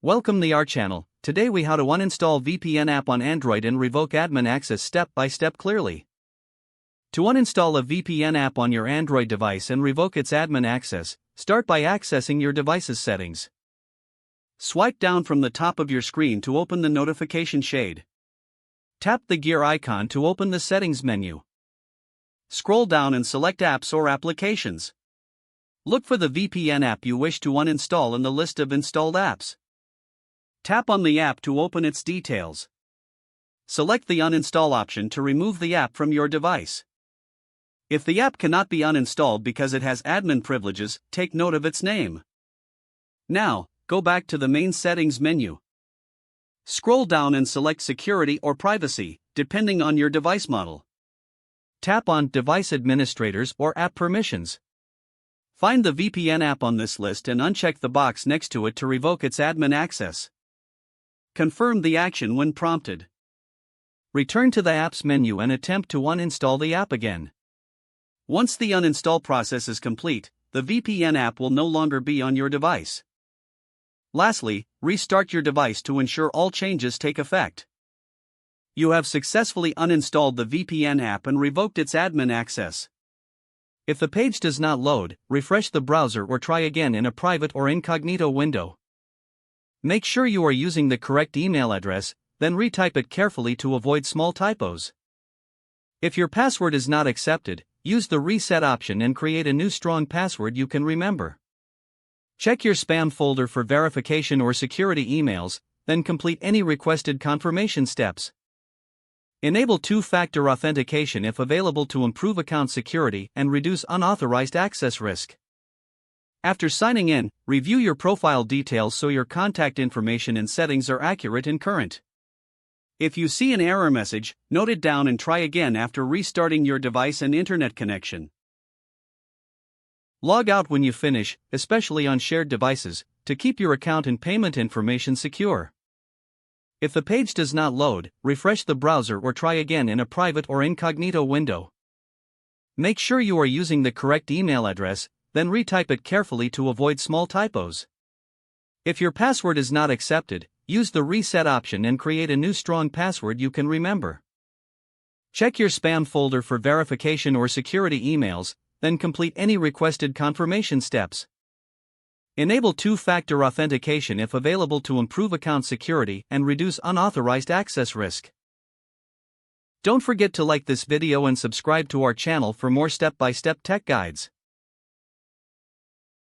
Welcome to our channel. Today we how to uninstall VPN app on Android and revoke admin access step by step clearly. To uninstall a VPN app on your Android device and revoke its admin access, start by accessing your device's settings. Swipe down from the top of your screen to open the notification shade. Tap the gear icon to open the settings menu. Scroll down and select apps or applications. Look for the VPN app you wish to uninstall in the list of installed apps. Tap on the app to open its details. Select the uninstall option to remove the app from your device. If the app cannot be uninstalled because it has admin privileges, take note of its name. Now, go back to the main settings menu. Scroll down and select Security or Privacy, depending on your device model. Tap on Device Administrators or App Permissions. Find the VPN app on this list and uncheck the box next to it to revoke its admin access. Confirm the action when prompted. Return to the Apps menu and attempt to uninstall the app again. Once the uninstall process is complete, the VPN app will no longer be on your device. Lastly, restart your device to ensure all changes take effect. You have successfully uninstalled the VPN app and revoked its admin access. If the page does not load, refresh the browser or try again in a private or incognito window. Make sure you are using the correct email address, then retype it carefully to avoid small typos. If your password is not accepted, use the reset option and create a new strong password you can remember. Check your spam folder for verification or security emails, then complete any requested confirmation steps. Enable two-factor authentication if available to improve account security and reduce unauthorized access risk. After signing in, review your profile details so your contact information and settings are accurate and current. If you see an error message, note it down and try again after restarting your device and internet connection. Log out when you finish, especially on shared devices, to keep your account and payment information secure. If the page does not load, refresh the browser or try again in a private or incognito window. Make sure you are using the correct email address, then retype it carefully to avoid small typos. If your password is not accepted, use the reset option and create a new strong password you can remember. Check your spam folder for verification or security emails, then complete any requested confirmation steps. Enable two-factor authentication if available to improve account security and reduce unauthorized access risk. Don't forget to like this video and subscribe to our channel for more step-by-step tech guides.